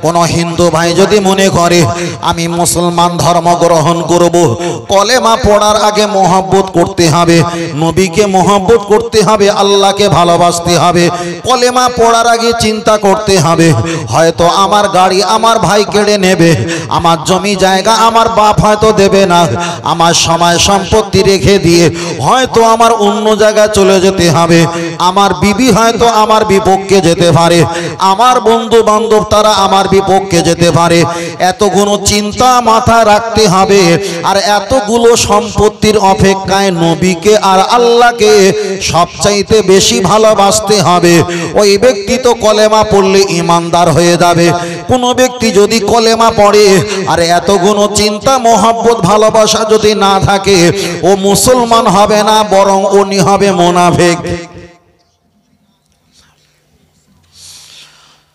কোন হিন্দু ভাই যদি মনে করে আমি মুসলমান ধর্ম গ্রহণ করব, কলেমা পড়ার আগে মহব্বত করতে হবে, নবীকে মহব্বত করতে হবে, আল্লাহকে ভালোবাসতে হবে। কলেমা পড়ার আগে চিন্তা করতে হবে হয়তো আমার গাড়ি আমার ভাই কেড়ে নেবে, আমার জমি জায়গা আমার বাপ হয়তো দেবে না, আমার সময় সম্পত্তি রেখে দিয়ে হয়তো আমার অন্য জায়গায় চলে যেতে হবে, আমার বিবি হয়তো আমার বিপক্ষে যেতে পারে, আমার বন্ধু বান্ধব তারা আমার বিপক্ষে যেতে পারে। এতগুলো চিন্তা মাথায় রাখতে হবে আর এতগুলো সম্পত্তির অপেক্ষায় নবীকে আর আল্লাহকে সবচাইতে বেশি ভালোবাসতে হবে। ওই ব্যক্তি তো কলেমা পড়লে ঈমানদার হয়ে যাবে। কোনো ব্যক্তি যদি কলেমা পড়ে আর এতগুলো চিন্তা মহব্বত ভালোবাসা যদি না থাকে, ও মুসলমান হবে না, বরং উনি হবে মুনাফিক।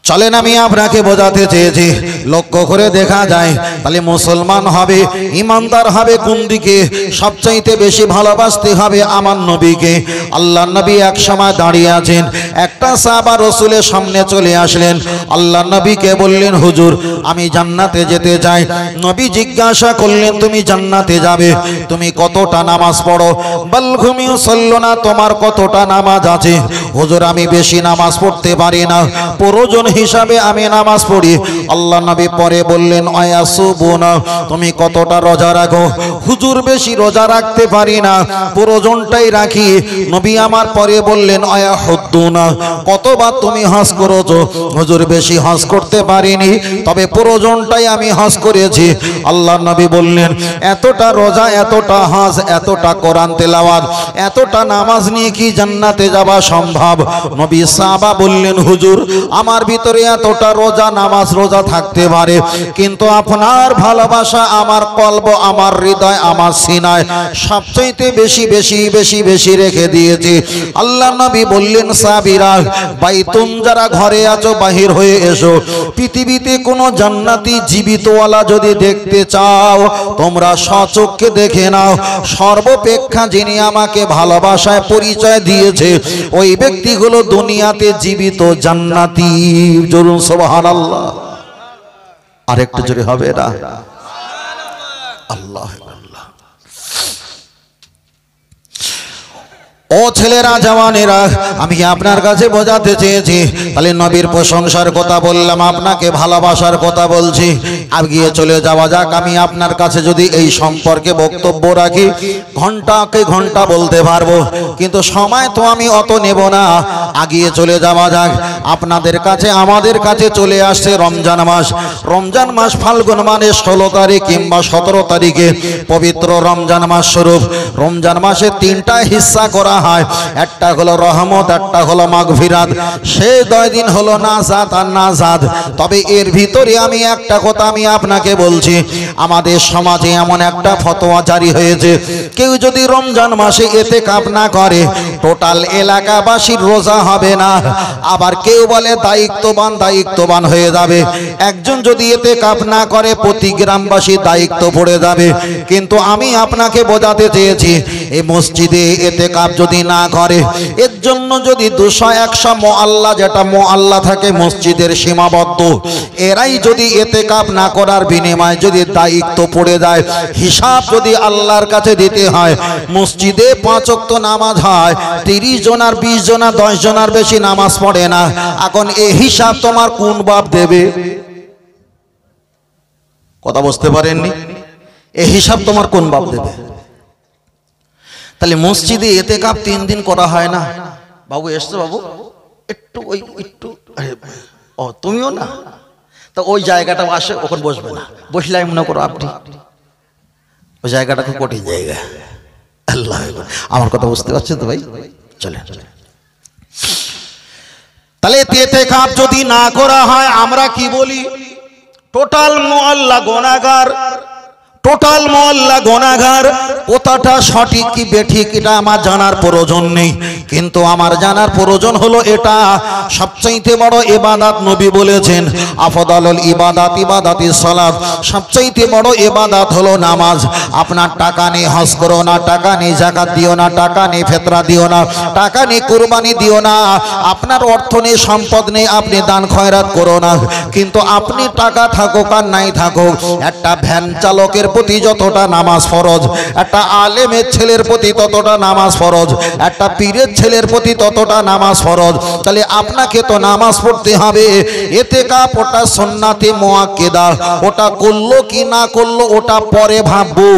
চলেন আমি আপনাকে বোঝাতে চেয়েছি, লক্ষ্য করে দেখা যায় তাহলে মুসলমান হবে, ইমানদার হবে কোন দিকে? সবচাইতে বেশি ভালোবাসতে হবে আমার নবীকে। আল্লাহর নবী এক সময় দাঁড়িয়ে আছেন, একটা সাহাবা রাসূলের সামনে চলে আসলেন, আল্লাহর নবীকে বললেন, হুজুর আমি জান্নাতে যেতে চাই। নবী জিজ্ঞাসা করলেন, তুমি জান্নাতে যাবে, তুমি কতটা নামাজ পড়ো? বল ঘুমিয়ে সল্লনা, তোমার কতটা নামাজ আছে? হুজুর আমি বেশি নামাজ পড়তে পারি না, প্রয়োজন হিসাবে আমি নামাজ পড়ি। আল্লাহ নবী পরে বললেন, আয়াসুবুনা, তুমি কতটা রোজা রাখো? হুজুর বেশি রোজা রাখতে পারি না, প্রয়োজনটাই রাখি। নবী আমার পরে বললেন, আয়াহুদ্দুনা, কতবার তুমি হজ করেছো? হুজুর বেশি হজ করতে পারিনি, তবে প্রয়োজনটাই আমি হজ করেছি। আল্লাহ নবী বললেন, এতটা রোজা, এতটা হজ, এতটা কোরআন তেলাওয়াত, এতটা নামাজ নিয়ে কি জান্নাতে যাওয়া সম্ভব? নবী সাহাবা বললেন, হুজুর আমার ভিতরে এতটা রোজা নামাজ রোজা থাকতে পারে, কিন্তু আপনার ভালোবাসা আমার কলব, আমার হৃদয়, আমার সিনায় সবচাইতে বেশি বেশি বেশি বেশি রেখে দিয়েছি। আল্লাহ নবী বললেন, সাহাবীরা বাইতুন যারা ঘরে আছো বাহির হয়ে এসো। পৃথিবীতে কোনো জান্নাতি জীবিতওয়ালা যদি দেখতে চাও, তোমরা স্বচক্ষে দেখে নাও। সর্বাপেক্ষা যিনি আমাকে ভালোবাসায় পরিচয় দিয়েছে, ওই ব্যক্তিগুলো দুনিয়াতে জীবিত জান্নাতি। জরুন সুবহানাল্লাহ। আরেকটু জোরে হবে না? আল্লাহ আল্লাহ। ও ছেলেরা, জওয়ানেরা, আমি আপনার কাছে বোঝাতে চেয়েছি, তাহলে নবীর প্রশংসার কথা বললাম, আপনাকে ভালোবাসার কথা বলছি। আগিয়ে চলে যাওয়া যাক। আমি আপনার কাছে যদি এই সম্পর্কে বক্তব্য রাখি, ঘন্টাকে ঘন্টা বলতে পারবো, কিন্তু সময় তো আমি অত নেব না। আগিয়ে চলে যাওয়া যাক। আপনাদের কাছে, আমাদের কাছে চলে আসছে রমজান মাস। রমজান মাস ফাল্গুন মাসের 16 তারিখ কিংবা 17 তারিখে পবিত্র রমজান মাস স্বরূপ। রমজান মাসে 3টা হিস্সা করা হয়, একটা হলো রহমত, একটা হলো মাগফিরাত। সেই 2 দিন হলো নাজাত আর নাজাত। তবে এর ভিতরে আমি একটা কথা আমি আপনাকে বলছি, আমাদের সমাজে এমন একটা ফতোয়া জারি হয়েছে, কেউ যদি রমজান মাসে ইতিকাফ না করে, টোটাল এলাকাবাসীর রোজা হবে না। আবার কেউ বলে দায়িত্ববান হয়ে যাবে। একজন যদি ইতিকাফ না করে, প্রতি গ্রামবাসী দায়িত্ব পড়ে যাবে। কিন্তু আমি আপনাকে বোঝাতে চেয়েছি, এই মসজিদে ইতিকাফ যদি না করে, এর জন্য যদি 200-100 মুআল্লা, যেটা মুআল্লা থাকে মসজিদের সীমাবদ্ধ, এরাই যদি ইতিকাফ না করার বিনিময়ে যদি দায়িত্ব পড়ে যায়, হিসাব যদি আল্লাহর কাছে দিতে হয়, মসজিদে 5 ওয়াক্ত নামাজ হয়, 30 জন আর 20 জন আর 10 জন আর বেশি নামাজ পড়ে না। এখন এই হিসাব তোমার কোন বাপ দেবে? কথা বুঝতে পারেননি? এই হিসাব তোমার কোন বাপ দেবে? তাহলে মসজিদে ইতিকাফ 3 দিন করা হয় না। বাবু এসছো? বাবু একটু ওই একটু, ও তুমিও না, তো ওই জায়গাটা আসে, ওখানে বসবে না। বসলে মনে করো আপনি, ওই জায়গাটা খুব কঠিন জায়গা। আল্লাহ, আমার কথা বুঝতে পারছেন তো ভাই? চলে। তাহলে ইতিকাফ যদি না করা হয়, আমরা কি বলি? টোটাল মুআল্লা গুনাহগার, টোটাল মহল্লা গুনাহগার। কথাটা সঠিক কি বেঠিক এটা আমার জানার প্রয়োজন নেই, কিন্তু আমার জানার প্রয়োজন হলো এটা সবচাইতে বড় ইবাদত। নবী বলেছেন আফদালুল ইবাদাত ইবাদাতিস সালাত, সবচাইতে বড় ইবাদত হলো নামাজ। আপনার টাকা নেই হজ করো না, টাকা নেই যাকাত দিও না, টাকা নেই ফিতরা দিও না, টাকা নেই কুরবানি দিও না, আপনার অর্থ নেই সম্পদ নেই আপনি দান খয়রাত করো না, কিন্তু আপনি টাকা থাকুক আর নাই থাকুক, একটা ভ্যান চালকের প্রতি যতটা নামাজ ফরজ, একটা আলেমের ছেলের প্রতি ততটা নামাজ ফরজ, একটা পীরের ছেলের প্রতি ততটা নামাজ ফরজ। তাহলে আপনাকে তো নামাজ পড়তে হবে। ইতিকাফ ওটা সুন্নাতে মুআক্কাদা, ওটা করলো কি না করলো ওটা পরে ভাববো।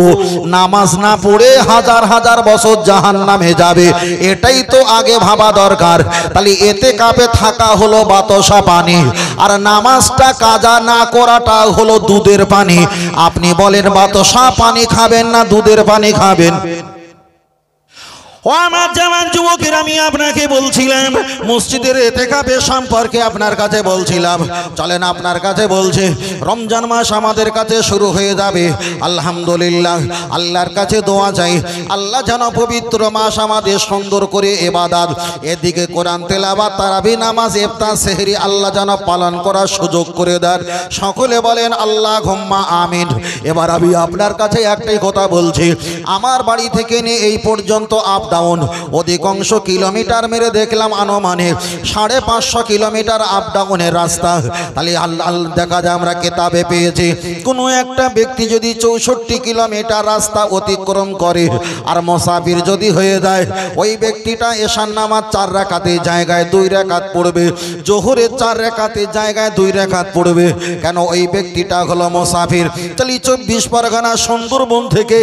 নামাজ না পড়ে হাজার হাজার বছর জাহান্নামে যাবে, এটাই তো আগে ভাবা দরকার। তাহলে ইতিকাফে থাকা হলো বাতাসা পানি, আর নামাজটা কাজা না করাটা হলো দুধের পানি। আপনি বলেন বাতাসা পানি খাবেন না দুধের পানি খাবেন? ও আমার জামান যুবকের, আমি আপনাকে বলছিলাম মসজিদের ইতিকাফের সম্পর্কে আপনার কাছে বলছিলাম। চলেন আপনার কাছে বলছে, রমজান মাস আমাদের কাছে শুরু হয়ে যাবে। আলহামদুলিল্লাহ, আল্লাহর কাছে দোয়া চাই আল্লাহ যেন পবিত্র মাস আমাদের সুন্দর করে ইবাদত, এদিকে কোরআন তেলাওয়াত, তারাবি নামাজ, ইফতার, সেহরি আল্লাহ যেন পালন করার সুযোগ করে দেন। সকলে বলেন আল্লাহুম্মা আমিন। এবার আমি আপনার কাছে একটাই কথা বলছি, আমার বাড়ি থেকে নিয়ে এই পর্যন্ত ডাউন অধিকাংশ কিলোমিটার মেরে দেখলাম আনুমানিক 550 কিলোমিটার আপ ডাউনের রাস্তা। তাহলে আল্লাহ দেখা যায় আমরা কিতাবে পেয়েছি কোনো একটা ব্যক্তি যদি 64 কিলোমিটার রাস্তা অতিক্রম করে আর মুসাফির যদি হয়ে যায়, ওই ব্যক্তিটা এশার নামাজ 4 রাকাতের জায়গায় 2 রাকাত পড়বে, জোহরের 4 রাকাতের জায়গায় 2 রাকাত পড়বে। কেন? ওই ব্যক্তিটা হলো মুসাফির। তাহলে 24 পরগনা সুন্দরবন থেকে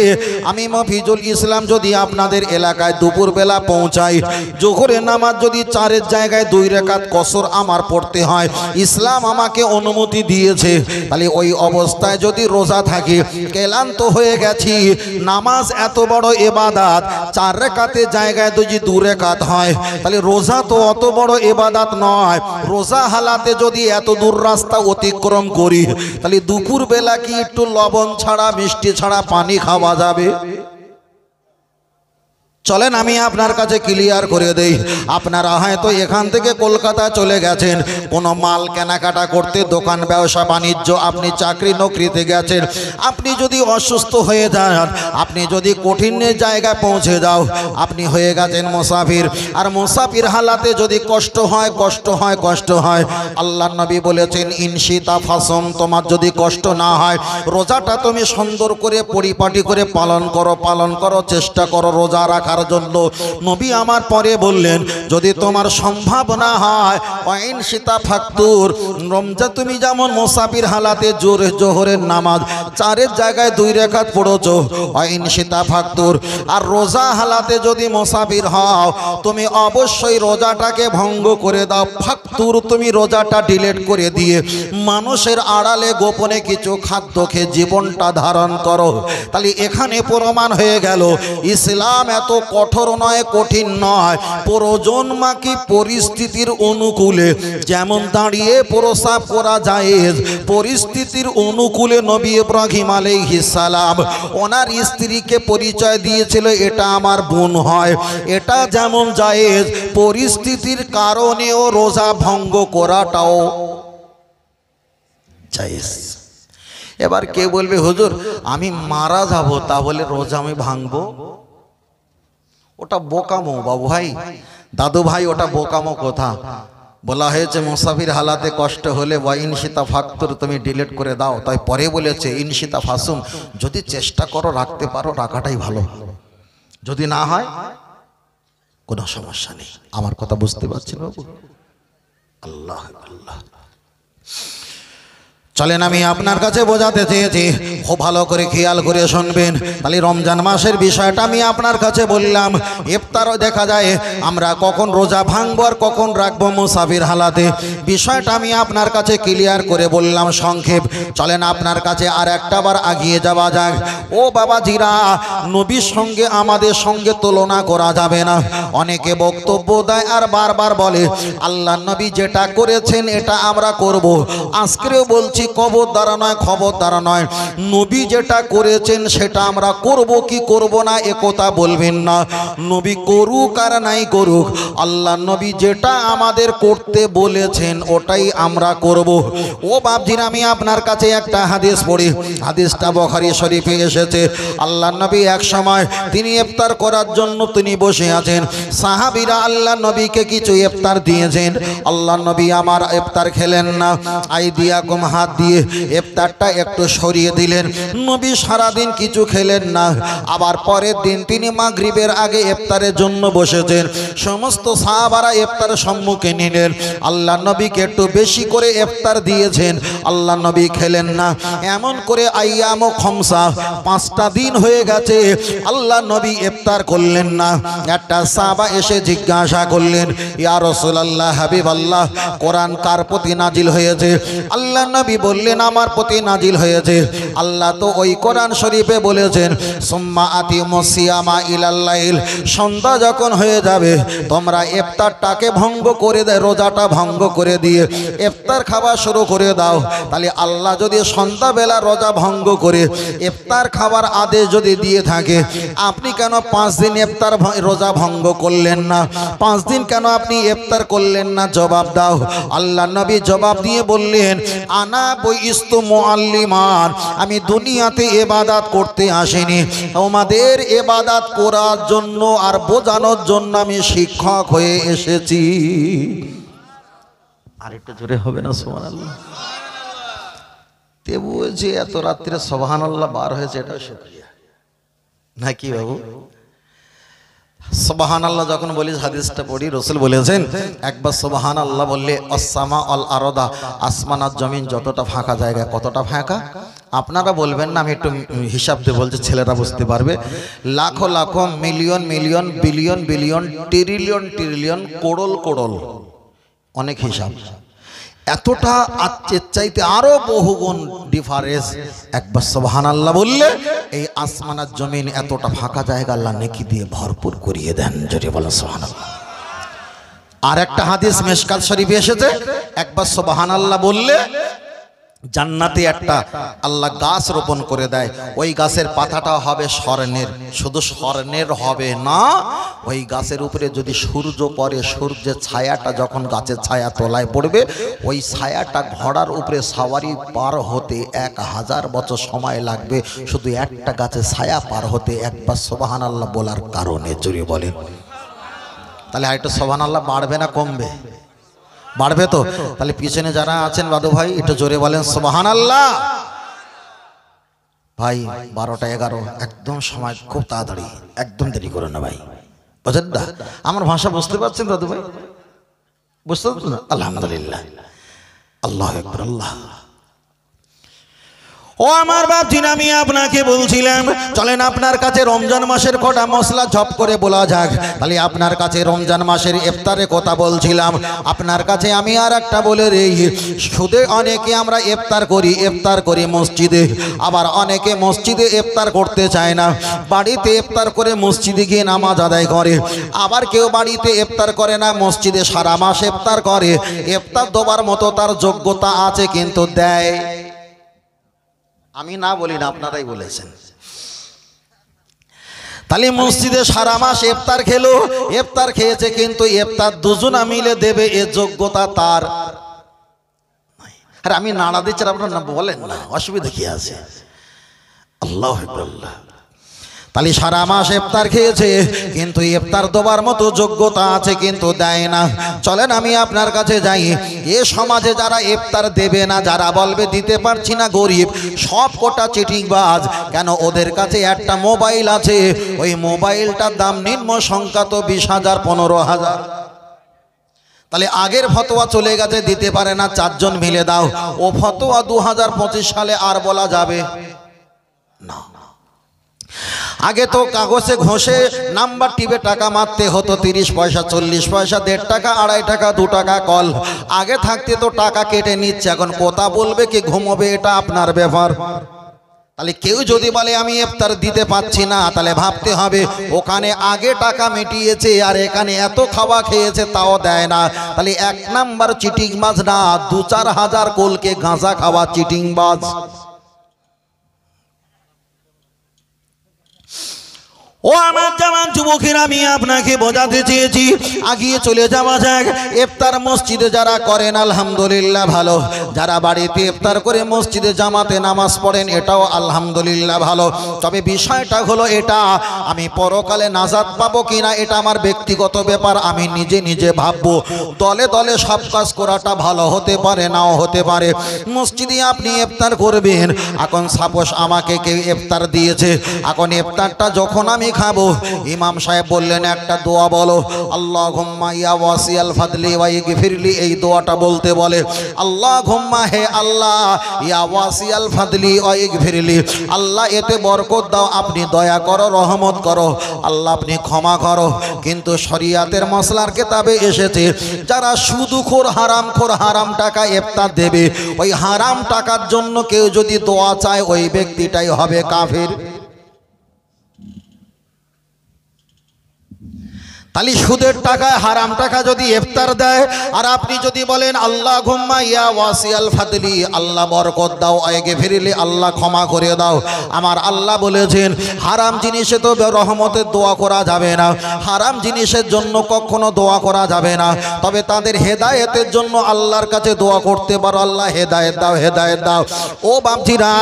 আমি মফিজুল ইসলাম যদি আপনাদের এলাকায় দুপুর বেলা পৌঁছাই, জোহরের নামাজ যদি 4 জায়গায় 2 রাকাত কসর আমার পড়তে হয়, ইসলাম আমাকে অনুমতি দিয়েছে। তাহলে ওই অবস্থায় যদি রোজা থাকি, ক্লান্ত হয়ে গেছি, নামাজ এত বড় ইবাদত, 4 রাকাতের জায়গায় যদি 2 রাকাত হয়, তাহলে রোজা তো অত বড় ইবাদত নয়। রোজা হালাতে যদি এত দূর রাস্তা অতিক্রম করি, তাহলে দুপুর বেলা কি একটু লবণ ছাড়া মিষ্টি ছাড়া পানি খাওয়া যাবে? চলেন আমি আপনার কাছে ক্লিয়ার করে দেই। আপনারা হয়তো এখান থেকে কলকাতা চলে গেছেন কোনো মাল কেনাকাটা করতে, দোকান ব্যবসা বাণিজ্য, আপনি চাকরি নকরিতে গেছেন, আপনি যদি অসুস্থ হয়ে যান, আপনি যদি কঠিন জায়গায় পৌঁছে যাও, আপনি হয়ে গেছেন মুসাফির। আর মুসাফির হালাতে যদি কষ্ট হয়, আল্লাহর নবী বলেছেন ইনশিতা ফাসম, তোমার যদি কষ্ট না হয় রোজাটা তুমি সুন্দর করে পরিপাটি করে পালন করো, চেষ্টা করো রোজা রাখার জন্য। নবী আমার পরে বললেন যদি তোমার সম্ভব না হয় ওয়াইন সীতা ফাকতুর, রমজান তুমি যেমন মুসাফির হালাতে জোহরের নামাজ 4 জায়গায় 2 রাকাত পড়ছো, ওয়াইন সীতা ফাকতুর, আর রোজা হালাতে যদি মুসাফির হও তুমি অবশ্যই রোজাটাকে ভঙ্গ করে দাও। ফাকতুর, তুমি রোজাটা ডিলিট করে দিয়ে মানুষের আড়ালে গোপনে কিছু খাদ্য খেয়ে জীবনটা ধারণ করো। তাহলে এখানে প্রমাণ হয়ে গেল ইসলাম এত কঠোর নয়, কঠিন নয়। প্রয়োজন মাকি পরিস্থিতির অনুকূলে যেমন দাঁড়িয়ে প্রসাব করা যায়, পরিস্থিতির অনুকূলে নবী ইব্রাহিম আলাইহিস সালাম ওনার স্ত্রীকে পরিচয় দিয়েছিল এটা আমার বোন হয়, এটা যেমন জায়েজ, পরিস্থিতির কারণেও রোজা ভঙ্গ করাটাও জায়েজ। এবার কে বলবে হুজুর আমি মারা যাব তাহলে রোজা আমি ভাঙবো? ওটা বোকামো বাবু ভাই, দাদু ভাই, ওটা বোকামো কথা। বলা হয়েছে মুসাফির হালাতে কষ্ট হলে ওয়া ইনশিতা ফাকতুর, তুমি ডিলিট করে দাও। তাই পরে বলেছে ইনশিতা ফাসুম, যদি চেষ্টা করো রাখতে পারো রাখাটাই ভালো, যদি না হয় কোনো সমস্যা নেই। আমার কথা বুঝতে পারছেন বাবু? আল্লাহ আল্লাহ। চলেন আমি আপনার কাছে বোঝাতে চেয়েছি, খুব ভালো করে খেয়াল করে শুনবেন। তাহলে রমজান মাসের বিষয়টা আমি আপনার কাছে বললাম। ইফতারও দেখা যায় আমরা কখন রোজা ভাঙবো আর কখন রাখবো মুসাফির হালাতে, বিষয়টা আমি আপনার কাছে ক্লিয়ার করে বললাম সংক্ষেপ। চলেন আপনার কাছে আর একটা বার আগিয়ে যাওয়া যাক। ও বাবাজিরা, নবীর সঙ্গে আমাদের সঙ্গে তুলনা করা যাবে না। অনেকে বক্তব্য দেয় আর বারবার বলে আল্লাহ নবী যেটা করেছেন এটা আমরা করব। আজকেও বলছি খবরদার নয়, খবরদার নয়। নবী যেটা করেছেন সেটা আমরা করব কি করব না এ কথা বলবেন না। নবী করুক আর নাই করুক, আল্লাহ নবী যেটা আমাদের করতে বলেছেন ওটাই আমরা করব। ও বাপজির, আমি আপনার কাছে একটা হাদিস পড়ি। হাদিসটা বুখারী শরীফে এসেছে। আল্লাহ নবী এক সময় তিনি ইফতার করার জন্য তিনি বসে আছেন। সাহাবীরা আল্লাহ নবীকে কিছু ইফতার দিয়েছেন। আল্লাহ নবী আমার ইফতার খেলেন না, আইদিয়াকুম হাত দিয়ে ইফতারটা একটু সরিয়ে দিলেন। নবী সারাদিন কিছু খেলেন না। আবার পরের দিন তিনি মাগরিবের আগে ইফতারের জন্য বসেছেন। সমস্ত সাহাবারা ইফতারের সম্মুখে নিলেন। আল্লাহ নবীকে একটু বেশি করে ইফতার দিয়েছেন, আল্লাহ নবী খেলেন না। এমন করে আইয়াম খমসা 5টা দিন হয়ে গেছে, আল্লাহ নবী ইফতার করলেন না। একটা সাহাবা এসে জিজ্ঞাসা করলেন, ইয়া রাসূলুল্লাহ, হাবিবাল্লাহ, কোরআন কার প্রতি নাজিল হয়েছে? আল্লাহ নবী বললেন, আমার প্রতি নাজিল হয়েছে। আল্লাহ তো ওই কোরআন শরীফে বলেছেন, সুম্মা আতিমুস সিয়ামা ইলাল লাইল, সন্ধ্যা যখন হয়ে যাবে তোমরা ইফতারটাকে ভঙ্গ করে দেয়, রোজাটা ভঙ্গ করে দিয়ে ইফতার খাওয়া শুরু করে দাও। তাহলে আল্লাহ যদি সন্ধ্যাবেলা রোজা ভঙ্গ করে ইফতার খাবার আদেশ যদি দিয়ে থাকে, আপনি কেন 5 দিন ইফতার রোজা ভঙ্গ করলেন না? 5 দিন কেন আপনি ইফতার করলেন না? জবাব দাও। আল্লাহ নবী জবাব দিয়ে বললেন, আনা বইস্তু মুআল্লিমান, আমি দুনিয়াতে ইবাদত করতে আসিনি, আমাদের ইবাদত করার জন্য আর বোঝানোর জন্য আমি শিক্ষক হয়ে এসেছি। আর একটু জোরে হবে না সুবহানাল্লাহ? তেবু যে এত রাত্রে সুবহানাল্লাহ বার হয়েছে, এটাও শুকরিয়া নাকি বাবু? সুবহানাল্লাহ যখন বলি, হাদিসটা পড়ি, রাসূল বলেছেন একবার সুবহানাল্লাহ বললে আসসামা আল আরদা, আসমান আর জমিন যতটা ফাঁকা জায়গা, কতটা ফাঁকা? আপনারা বলবেন না, আমি একটু হিসাব দিয়ে বলছি, ছেলেরা বুঝতে পারবে। লাখো লাখো, million million, billion billion, trillion trillion, কোড়ল কোড়ল, অনেক হিসাব। এতটা এর চাইতে আরো বহুগুণ ডিফারেন্স। একবার সুবহানাল্লাহ বললে এই আসমান আর জমিন এতটা ফাঁকা জায়গা আল্লাহ নেকি দিয়ে ভরপুর করিয়ে দেন। জোরে বলেন সুবহানাল্লাহ। আর একটা হাদিস মিশকাত শরীফে এসেছে, একবার সুবহানাল্লাহ বললে জান্নাতে একটা আল্লাহ গাছ রোপণ করে দেয়। ওই গাছের পাতাটা হবে স্বর্ণের। শুধু স্বর্ণের হবে না, ওই গাছের উপরে যদি সূর্য পড়ে, সূর্যের ছায়াটা যখন গাছের ছায়া তলায় পড়বে, ওই ছায়াটা ঘোড়ার উপরে সাওয়ারি পার হতে 1000 বছর সময় লাগবে, শুধু একটা গাছের ছায়া পার হতে। একবার সুবহানাল্লাহ বলার কারণে। জোরে বলেন। তাহলে আরেকটা সুবহানাল্লাহ বাড়বে না কমবে? বাড়বে তো। তাহলে পিছনে যারা আছেন বাদু ভাই, একটু জোরে বলেন সুবহানাল্লাহ। ভাই 12টা 11, একদম সময় খুব তাড়াতাড়ি, একদম দেরি করো না ভাই, বুঝলেন না? আমার ভাষা বুঝতে পারছেন দাদু ভাই? বুঝতে পারছেন না? আলহামদুলিল্লাহ, আল্লাহু আকবার। আল্লাহ। ও আমার বাপজি, আমি আপনাকে বলছিলাম, চলেন আপনার কাছে রমজান মাসের কটা মশলা ঝপ করে বলা যাক। তাহলে আপনার কাছে রমজান মাসের ইফতারের কথা বলছিলাম, আপনার কাছে আমি আর একটা বলে দেই। শুধু অনেকে আমরা ইফতার করি মসজিদে, আবার অনেকে মসজিদে ইফতার করতে চায় না, বাড়িতে ইফতার করে মসজিদে গিয়ে নামাজ আদায় করে। আবার কেউ বাড়িতে ইফতার করে না, মসজিদে সারা মাস ইফতার করে। ইফতার দেওয়ার মতো তার যোগ্যতা আছে, কিন্তু দেয়। আমি না বলি না, আপনারাই বলেছেন। তাহলে মসজিদে সারা মাস ইফতার খেলো, ইফতার খেয়েছে, কিন্তু ইফতার দুজনা মিলে দেবে এ যোগ্যতা তার। আর আমি নাড়া দিচ্ছি, আপনারা বলেন না, অসুবিধা কি আছে? আল্লাহু আকবার। তাহলে সারা মাস ইফতার খেয়েছে, কিন্তু ইফতার দেওয়ার মতো যোগ্যতা আছে, কিন্তু দেয় না। চলেন আমি আপনার কাছে যাই। এ সমাজে যারা ইফতার দেবে না, যারা বলবে দিতে পারছি না, গরিব, সব কোটা চিটিংবাজ। কেন? ওদের কাছে একটা মোবাইল আছে, ওই মোবাইলটার দাম নিম্ন সংখ্যা তো 20,000 15,000। তাহলে আগের ফতোয়া চলে গেছে, দিতে পারে না, 4 জন মিলে দাও। ও ফতোয়া 2025 সালে আর বলা যাবে না। আগে তো কাগজে ঘষে নাম্বার টিপে টাকা মারতে হতো, 30 পয়সা 40 পয়সা, 1.5 টাকা 2.5 টাকা 2 টাকা কল। আগে থাকতে তো টাকা কেটে নিচ্ছে, এখন কথা বলবে কি ঘুমোবে এটা আপনার ব্যাপার। তাহলে কেউ যদি বলে আমি ইফতার দিতে পাচ্ছি না, তাহলে ভাবতে হবে ওখানে আগে টাকা মিটিয়েছে আর এখানে এত খাওয়া খেয়েছে তাও দেয় না। তাহলে 1 নাম্বার চিটিংবাজ না, 2-4 হাজার কোলকে গাঁজা খাওয়া চিটিংবাজ। ও আমার জওয়ান যুবকেরা, আমি আপনাকে বোঝাতে চেয়েছি, আগিয়ে চলে যাওয়া যাক। ইফতার মসজিদে যারা করেন আলহামদুলিল্লাহ ভালো, যারা বাড়িতে ইফতার করে মসজিদে জামাতে নামাজ পড়েন এটাও আলহামদুলিল্লাহ ভালো। তবে বিষয়টা হলো এটা, আমি পরকালে নাজাত পাবো কিনা এটা আমার ব্যক্তিগত ব্যাপার, আমি নিজে নিজে ভাববো। দলে দলে সব কাজ করাটা ভালো হতে পারে, নাও হতে পারে। মসজিদে আপনি ইফতার করবেন, এখন সাপোজ আমাকে কেউ ইফতার দিয়েছে, এখন ইফতারটা যখন আমি খাবো, ইমাম সাহেব বললেন একটা দোয়া বলো, আল্লাহুম্মা ইয়া ওয়াসিয়াল ফাদলি ওয়া ইগফিরলি, এই দোয়াটা বলতে বলে। আল্লাহুম্মা, হে আল্লাহ, ইয়া ওয়াসিয়াল ফাদলি ওয়া ইগফিরলি, আল্লাহ এতে বরকত দাও, আপনি দয়া করো, রহমত করো, আল্লাহ আপনি ক্ষমা করো। কিন্তু শরিয়াতের মসলার কিতাবে এসেছে যারা সুদখোর হারামখোর, হারাম টাকা ইফতার দেবে, ওই হারাম টাকার জন্য কেউ যদি দোয়া চায় ওই ব্যক্তিটাই হবে কাফের। তাহলে সুদের টাকায় হারাম টাকা যদি ইফতার দেয় আর আপনি যদি বলেন আল্লাহুম্মা ইয়া ওয়াসিয়াল ফাদলি, আল্লাহ বরকত দাও, আগে ফিরিলে আল্লাহ ক্ষমা করে দাও। আমার আল্লাহ বলেছেন হারাম জিনিসে তো রহমতের দোয়া করা যাবে না, হারাম জিনিসের জন্য কখনো দোয়া করা যাবে না। তবে তাদের হেদায়েতের জন্য আল্লাহর কাছে দোয়া করতে পারো, আল্লাহ হেদায়েত দাও, হেদায়েত দাও। ও বাপজিরা,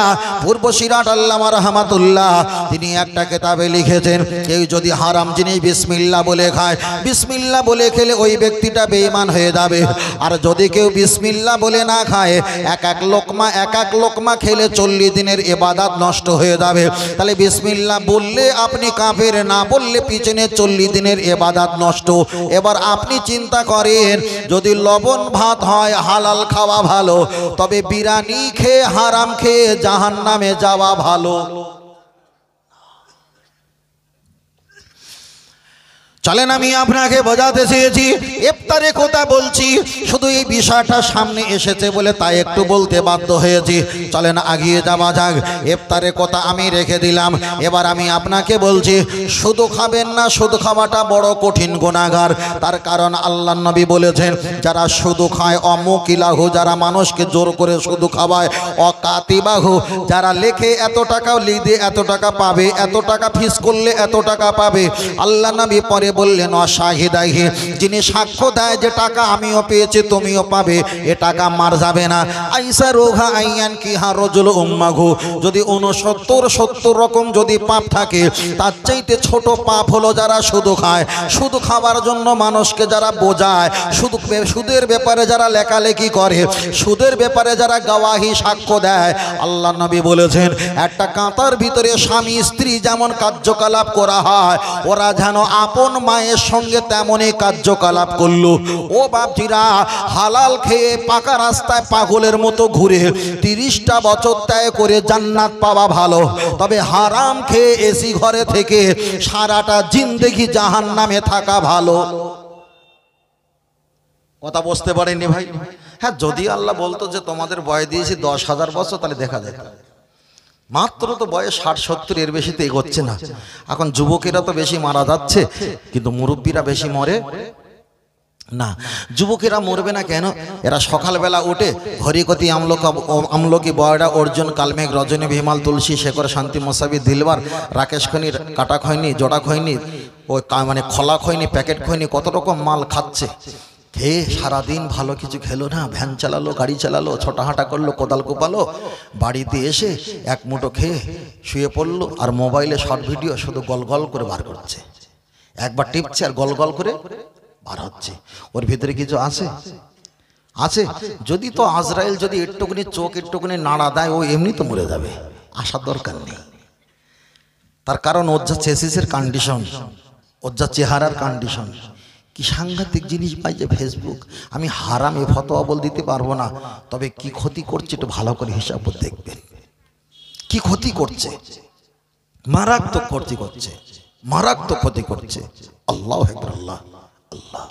পূর্ব সিরাত আল্লামা রাহমাতুল্লাহ তিনি একটা কিতাবে লিখেছেন, কেউ যদি হারাম জিনিস বিসমিল্লাহ বলে খায়, বিসমিল্লাহ বলে খেলে ওই ব্যক্তিটা বেঈমান হয়ে যাবে। আর যদি কেউ বিসমিল্লাহ বলে না খায়, এক এক লোকমা খেলে 40 দিনের ইবাদত নষ্ট হয়ে যাবে। তাহলে বিসমিল্লাহ বললে আপনি কাফের, না বললে পিছনে 40 দিনের ইবাদত নষ্ট। এবার আপনি চিন্তা করেন, যদি লবণ ভাত হয় হালাল খাওয়া ভালো, তবে বিরিয়ানি খেয়ে হারাম খেয়ে জাহান্নামে যাওয়া ভালো। চলেন আমি আপনাকে বোঝাতে চেয়েছি, ইফতারে কথা বলছি, শুধু এই বিষয়টা সামনে এসেছে বলে তাই একটু বলতে বাধ্য হয়েছি। চলেন আগিয়ে যাওয়া যাক। ইফতারে কথা আমি রেখে দিলাম, এবার আমি আপনাকে বলছি শুধু খাবেন না, শুধু খাওয়াটা বড় কঠিন গুনাহগার। তার কারণ আল্লাহর নবী বলেছেন যারা শুধু খায়, অমুকিলাহু, যারা মানুষকে জোর করে শুধু খাওয়ায়, অকাতিবাহু, যারা লেখে এত টাকা লিখে এত টাকা পাবে, এত টাকা ফিস করলে এত টাকা পাবে। আল্লাহ নবী পরে বললেন অশাহিদাহি, যিনি সাক্ষ্য দেয় যে টাকা আমিও পেয়েছি তুমিও পাবে, এ টাকা মার যাবে না। আইসা রোঘা আইয়ান কি হারজুল উম্মাঘু, যদি 69-70 রকম যদি পাপ থাকে, তার চাইতে ছোট পাপ হলো যারা শুধু খায়, শুধু খাবার জন্য মানুষকে যারা বোঝায়, শুধু সুদের ব্যাপারে যারা লেখালেখি করে, সুদের ব্যাপারে যারা গাওয়াহি সাক্ষ্য দেয়। আল্লাহ নবী বলেছেন একটা কাঁটার ভিতরে স্বামী স্ত্রী যেমন কার্যকলাপ করা হয়, ওরা যেন আপন মায়ের সঙ্গে তেমনই কার্যকলাপ করলো। ও বাপজিরা, হালাল খেয়ে পাকা রাস্তায় পাগলের মতো ঘুরে 30টা বছর ত্যাগ করে জান্নাত পাওয়া ভালো, তবে হারাম খেয়ে এসি ঘরে থেকে সারাটা জিন্দেগি জাহান্নামে থাকা ভালো। কথা বুঝতে পারেননি ভাই? হ্যাঁ, যদি আল্লাহ বলতো যে তোমাদের বয়স দিয়েছি 10,000 বছর, তাহলে দেখা যায়। মাত্র তো বয়স 60-70, এর বেশি তো এগোচ্ছে না। এখন যুবকেরা তো বেশি মারা যাচ্ছে, কিন্তু মুরব্বীরা বেশি মরে না। যুবকেরা মরবে না কেন? এরা সকালবেলা উঠে হরিকতি, আমলকি, বয়ডা, অর্জুন, কালমেঘ, রজনী, ভিমাল, তুলসী, শেখর, শান্তি, মোসাবি, দিলবার, রাকেশ খৈনি, কাটা খৈনি, জোড়া খৈনি, ওই মানে খোলা খৈনি, প্যাকেট খৈনি, কত রকম মাল খাচ্ছে। খেয়ে সারাদিন ভালো কিছু খেলো না, ভ্যান চালালো, গাড়ি চালালো, ছোটাহাঁটা করলো, কোদাল কোপালো, বাড়িতে এসে এক মুঠো খেয়ে শুয়ে পড়লো, আর মোবাইলে শর্ট ভিডিও শুধু গল গল করে বার করছে। একবার টিপছে আর গল গল করে বার হচ্ছে। ওর ভিতরে কিছু আছে? আছে। যদি তো আজরাইল যদি একটুখানি চোখ একটুখানি নাড়া দেয়, ও এমনি তো মরে যাবে, আসার দরকার নেই। তার কারণ ওর যা চেসিসের কন্ডিশন, ওর যা চেহারার কন্ডিশন, কি সাংঘাতিক জিনিস পাই যে ফেসবুক। আমি হারামে ফতোয়া বল দিতে পারবো না, তবে কি ক্ষতি করছে একটু ভালো করে হিসাব করে দেখবেন। কি ক্ষতি করছে, মারাত্মক ক্ষতি করছে, মারাত্মক ক্ষতি করছে। আল্লাহু আকবার, আল্লাহ আল্লাহ।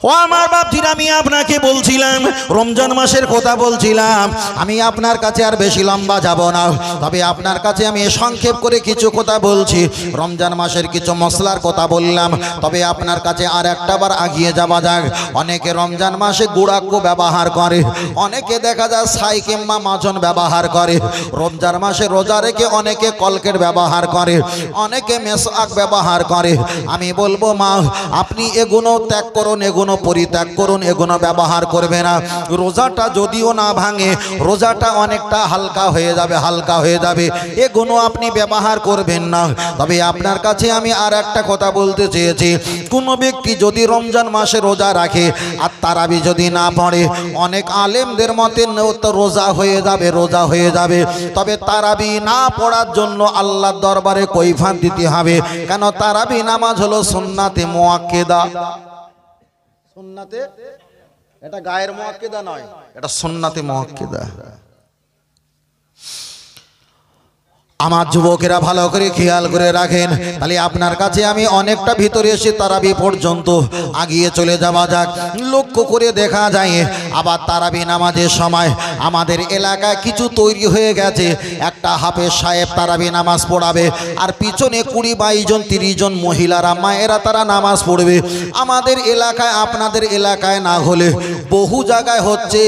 ও আমার বাপজিরা, আমি আপনাকে বলছিলাম, রমজান মাসের কথা বলছিলাম। আমি আপনার কাছে আর বেশি লম্বা যাব না, তবে আপনার কাছে আমি সংক্ষেপ করে কিছু কথা বলছি। রমজান মাসের কিছু মশলার কথা বললাম, তবে আপনার কাছে আর একটা বার আগিয়ে যাওয়া যাক। অনেকে রমজান মাসে গুড়াক্কো ব্যবহার করে, অনেকে দেখা যায় ছাই কিংবা মাজন ব্যবহার করে। রমজান মাসে রোজা রেখে অনেকে কলকেট ব্যবহার করে, অনেকে মেসওয়াক ব্যবহার করে। আমি বলবো মা, আপনি এগুলো ত্যাগ করুন, এগুলো পরিত্যাগ করুন, এগুলো ব্যবহার করবে না। রোজাটা যদিও না ভাঙে, রোজাটা অনেকটা হালকা হয়ে যাবে, হালকা হয়ে যাবে। এগুলো আপনি ব্যবহার করবেন না। তবে আপনার কাছে আমি আর একটা কথা বলতে চেয়েছি, কোনো ব্যক্তি যদি রমজান মাসে রোজা রাখে আর তারাবি যদি না পড়ে, অনেক আলেমদের মতে রোজা হয়ে যাবে, রোজা হয়ে যাবে। তবে তারাবি না পড়ার জন্য আল্লাহর দরবারে কৈফিয়ত দিতে হবে। কেন? তারাবি নামাজ হলো সুন্নাতে মুআক্কাদা। সুন্নাতে, এটা গায়ের মুআক্কাদা নয়, এটা সুন্নাতে মুআক্কাদা। আমার যুবকেরা ভালো করে খেয়াল করে রাখেন। তাহলে আপনার কাছে আমি অনেকটা ভিতরে এসে তারাবি পর্যন্ত আগিয়ে চলে যাওয়া যাক। লক্ষ্য করে দেখা যায়, আবার তারাবি নামাজের সময় আমাদের এলাকায় কিছু তৈরি হয়ে গেছে। একটা হাফেজ সাহেব তারাবি নামাজ পড়াবে, আর পিছনে 20-22 জন 30 জন মহিলারা, মায়েরা, তারা নামাজ পড়বে। আমাদের এলাকায়, আপনাদের এলাকায় না হলে বহু জায়গায় হচ্ছে,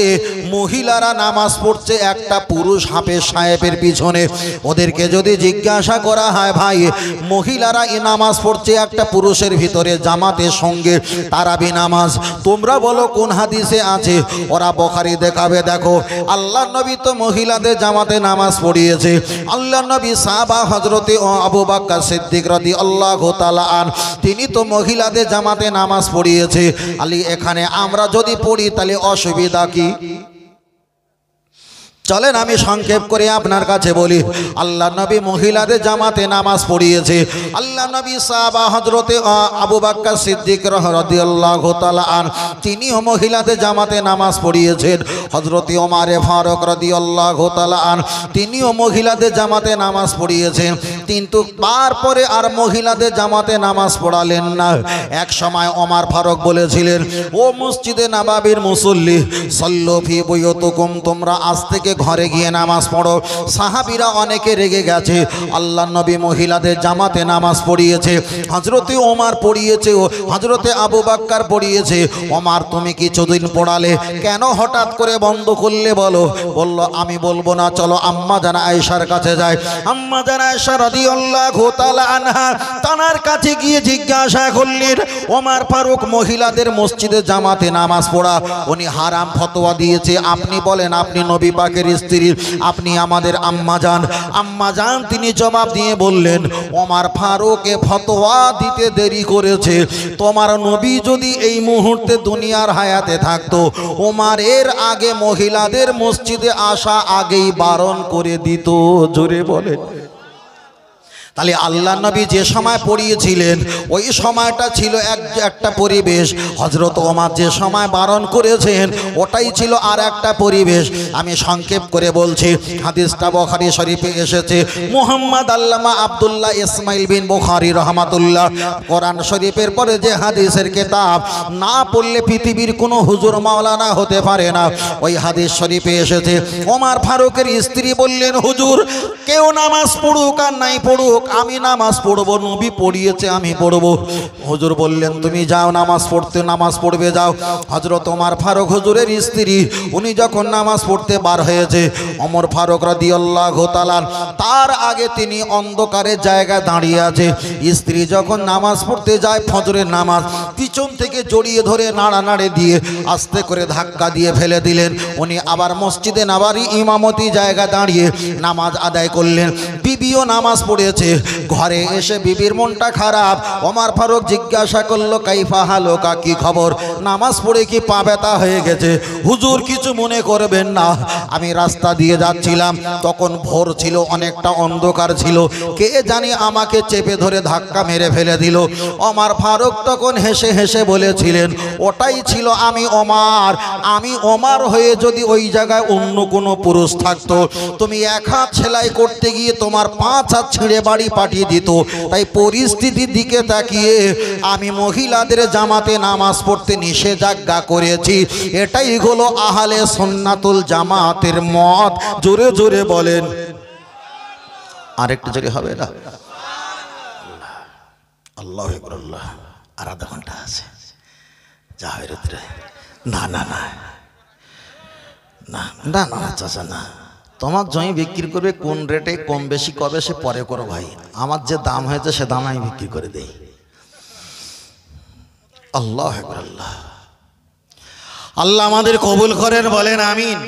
মহিলারা নামাজ পড়ছে একটা পুরুষ হাফেজ সাহেবের পিছনে। ওদেরকে যদি জিজ্ঞাসা করা হয়, ভাই মহিলারা এই নামাজ পড়ছে একটা পুরুষের ভিতরে জামাতের সঙ্গে তারাবি নামাজ, তোমরা বলো কোন হাদিসে আছে? ওরা বুখারী দেখাবে। দেখো, আল্লাহর নবী তো মহিলাদের জামাতে নামাজ পড়িয়েছে। আল্লাহর নবী সাহাবা হযরতে আবু বকর সিদ্দিক রাদিয়াল্লাহু তাআলা আন, তিনি তো মহিলাদের জামাতে নামাজ পড়িয়েছে। আলী, এখানে আমরা যদি পড়ি তাহলে অসুবিধা কি? চলেন আমি সংক্ষেপ করে আপনার কাছে বলি। আল্লাহ নবী মহিলাদের জামাতে নামাজ পড়িয়েছে। আল্লাহ নবী সাহাবা হযরতে আবু বকর সিদ্দিক রাদিয়াল্লাহু তাআলা আন, তিনিও মহিলাদের জামাতে নামাজ পড়িয়েছেন। হযরতে ওমর ফারুক রাদিয়াল্লাহু তাআলা আন, তিনিও মহিলাদের জামাতে নামাজ পড়িয়েছেন। কিন্তু তারপরে আর মহিলাদের জামাতে নামাজ পড়ালেন না। এক সময় ওমর ফারুক বলেছিলেন, ও মসজিদে নববীর মুসল্লি, সাল্লু ফি বুয়ুতিকুম, তোমরা আজ থেকে ঘরে গিয়ে নামাজ পড়ো। সাহাবীরা অনেকে রেগে গেছে। আল্লাহর নবী মহিলাদের জামাতে নামাজ পড়িয়েছে, হযরতে ওমর পড়িয়েছে, হযরতে আবু বকর পড়িয়েছে। ওমর, তুমি কিছুদিন পড়ালে, কেন হঠাৎ করে বন্ধ করলে বলো? বলল, আমি বলবো না, চলো আম্মা জান আয়েশার কাছে যাই। আম্মা জান আয়েশা রাদিয়াল্লাহু তাআলা আনহা তানার কাছে গিয়ে জিজ্ঞাসা করলেন, ওমর ফারুক মহিলাদের মসজিদে জামাতে নামাজ পড়া উনি হারাম ফতোয়া দিয়েছে, আপনি বলেন, আপনি নবী পাকের স্ত্রী, আপনি আমাদের আম্মা জান। আম্মা জান তিনি জবাব দিয়ে বললেন, ওমর ফারুকে ফতোয়া দিতে দেরি করেছে। তোমার নবী যদি এই মুহূর্তে দুনিয়ার হায়াতে থাকতো, ওমরের আগে মহিলাদের মসজিদে আসা আগেই বারণ করে দিত। জোরে বলেন। তাহলে আল্লাহ নবী যে সময় পড়িয়েছিলেন ওই সময়টা ছিল একটা পরিবেশ। হযরত ওমর যে সময় বারণ করেছেন ওটাই ছিল আর একটা পরিবেশ। আমি সংক্ষেপ করে বলছি, হাদিসটা বুখারী শরীফে এসেছে। মুহাম্মদ আল্লামা আব্দুল্লাহ ইসমাইল বিন বুখারী রহমাতুল্লাহ, কোরআন শরীফের পরে যে হাদিসের কিতাব না পড়লে পৃথিবীর কোনো হুজুর মাওলানা হতে পারে না, ওই হাদিস শরীফে এসেছে। ওমর ফারুকের স্ত্রী বললেন, হুজুর কেউ নামাজ পড়ুক আর নাই পড়ুক, আমি নামাজ পড়বো, নবী পড়িয়েছে আমি পড়বো। হুজুর বললেন, তুমি যাও নামাজ পড়তে, নামাজ পড়বে যাও। হযরত ওমর ফারুক হুজুরের স্ত্রী, উনি যখন নামাজ পড়তে বার হয়েছে, ওমর ফারুক রাদিয়াল্লাহু তাআলা তার আগে তিনি অন্ধকারের জায়গায় দাঁড়িয়ে আছে। স্ত্রী যখন নামাজ পড়তে যায় ফজরের নামাজ, পিছন থেকে জড়িয়ে ধরে নাড়ানাড়ি দিয়ে আস্তে করে ধাক্কা দিয়ে ফেলে দিলেন। উনি আবার মসজিদে নববী ইমামতি জায়গা দাঁড়িয়ে নামাজ আদায় করলেন। বিবিও নামাজ পড়েছে। ঘরে এসে বিবির মনটা খারাপ। ওমর ফারুক জিজ্ঞাসা করলো, কাইফা হালুকা, কি খবর? নামাজ পড়ে কি পা ব্যথা হয়ে গেছে? হুজুর কিছু মনে করবেন না, আমি রাস্তা দিয়ে যাচ্ছিলাম, তখন ভোর ছিল, অনেকটা অন্ধকার ছিল, কে জানি আমাকে চেপে ধরে ধাক্কা মেরে ফেলে দিল। ওমর ফারুক তখন হেসে হেসে বলেছিলেন, ওটাই ছিল আমি ওমর। আমি ওমর হয়ে যদি ওই জায়গায় অন্য কোনো পুরুষ থাকতো, তুমি এক হাত সেলাই করতে গিয়ে তোমার 5 হাত ছিঁড়ে বাড়ি বাড়ি পাঠিয়ে দিত। তাই পরিস্থিতির দিকে তাকিয়ে আমি মহিলাদের জামাতে নামাজ পড়তে নিষেধাজ্ঞা করেছি। এটাই হলো আহলে সুন্নাতুল জামাতের মত। জোরে জোরে বলেন, আরেকটু জোরে হবে না? আল্লাহু আকবার। আল্লাহ, আর আধা ঘন্টা আছে। যা হয় রে, না না না না না না চাচা না, তোমার জমি বিক্রি করবে কোন রেটে, কম বেশি কবে সে পরে করো ভাই, আমার যে দাম হয়েছে সে দাম আমি বিক্রি করে দেই। আল্লাহু আকবার। আল্লাহ আল্লাহ আমাদের কবুল করেন, বলেন আমিন।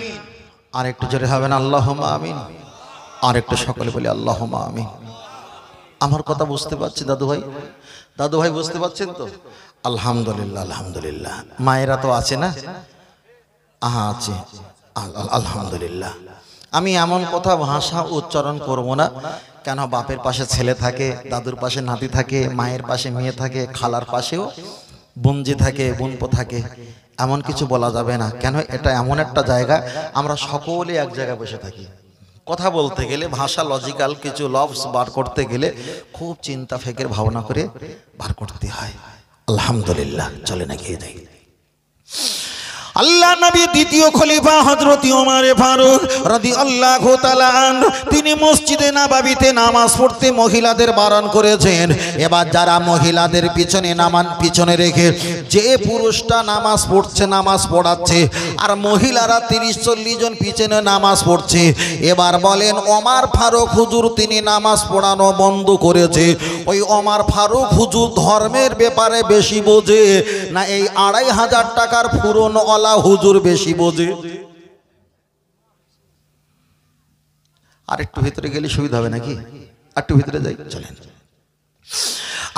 আর একটু জোরে হবে না? আল্লাহুম্মা আমিন। আর একটু সকলে বলি আল্লাহুম্মা আমিন। আমার কথা বুঝতে পারছি দাদু ভাই? দাদু ভাই বুঝতে পারছেন তো? আলহামদুলিল্লাহ আলহামদুলিল্লাহ। মায়েরা তো আছে না? আহা আছে, আলহামদুলিল্লাহ। আমি এমন কথা ভাষা উচ্চারণ করব না, কেন বাপের পাশে ছেলে থাকে, দাদুর পাশে নাতি থাকে, মায়ের পাশে মেয়ে থাকে, খালার পাশেও বোনজি থাকে, বোনপো থাকে, এমন কিছু বলা যাবে না। কেন এটা এমন একটা জায়গা, আমরা সকলে এক জায়গায় বসে থাকি। কথা বলতে গেলে ভাষা লজিক্যাল কিছু লফজ বার করতে গেলে খুব চিন্তা ফেকের ভাবনা করে বার করতে হয়। আলহামদুলিল্লাহ, চলে না গিয়ে যাই। আল্লাহ নবী দ্বিতীয় খলিফা হযরত ওমর ফারুক রাদিয়াল্লাহু তাআলা আনহু তিনি মসজিদে নববীতে নামাজ পড়তে মহিলাদের বারণ করেছেন। এবার যারা মহিলাদের পিছনে রেখে যে পুরুষটা নামাজ পড়ছে, নামাজ পড়াচ্ছে, আর মহিলারা 30-40 জন পিছনে নামাজ পড়ছে, এবার বলেন ওমর ফারুক হুজুর তিনি নামাজ পড়ানো বন্ধ করেছে। ওই ওমর ফারুক হুজুর ধর্মের ব্যাপারে বেশি বোঝে না এই 2500 টাকার পুরনো হুজুর বেশি বোঝে? আর একটু ভিতরে গেলে সুবিধা হবে নাকি? আর একটু ভিতরে যাই, চলেন।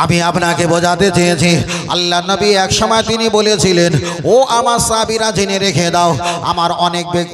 আমি আপনাকে বোঝাতে চেয়েছি, আল্লাহ নবী এক সময় তিনি বলেছিলেন, ও আমার সাহাবীরা জেনে রেখে দাও, আমার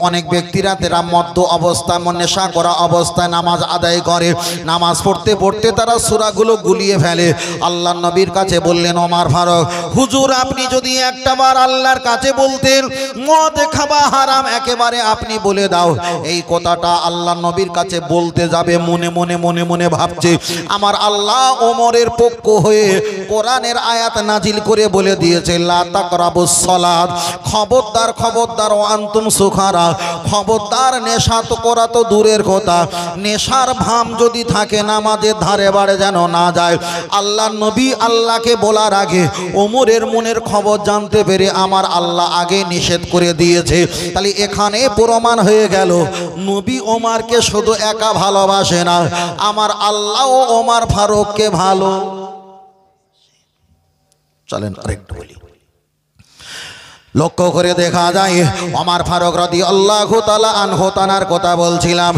অনেক ব্যক্তিরা তারা মদ্য অবস্থায়, নেশা করা অবস্থায় নামাজ আদায় করে, নামাজ পড়তে পড়তে তারা সূরাগুলো গুলিয়ে ফেলে। আল্লাহ নবীর কাছে বললেন ওমর ফারুক হুজুর আপনি যদি একটাবার আল্লাহর কাছে বলতেন মদ খাওয়া হারাম, একেবারে আপনি বলে দাও। এই কথাটা আল্লাহ নবীর কাছে বলতে যাবে, মনে মনে ভাবছে আমার আল্লাহ ওমরের পক্ষ হয়ে কোরআনের আয়াত নাজিল করে বলে দিয়েছে লা তাকরাবুস সালাত, খবরদার খবরদার ও আনতুম সুখারা, খবরদার নেশা তো করা তো দূরের কথা, নেশার ভাম যদি থাকে নামাজের ধারে বাড়ে যেন না যায়। আল্লাহ নবী আল্লাহকে বলার আগে ওমরের মনের খবর জানতে পেরে আমার আল্লাহ আগে নিষেধ করে দিয়েছে। তাহলে এখানে প্রমাণ হয়ে গেল নবী ওমরকে শুধু একা ভালোবাসে না, আমার আল্লাহ ও ওমর ফারুককে ভালো। চলেন আরেকটু বলি। লক্ষ্য করে দেখা যায় ওমর ফারুক রাদিয়াল্লাহু তাআলা আনহু তানার কথা বলছিলাম।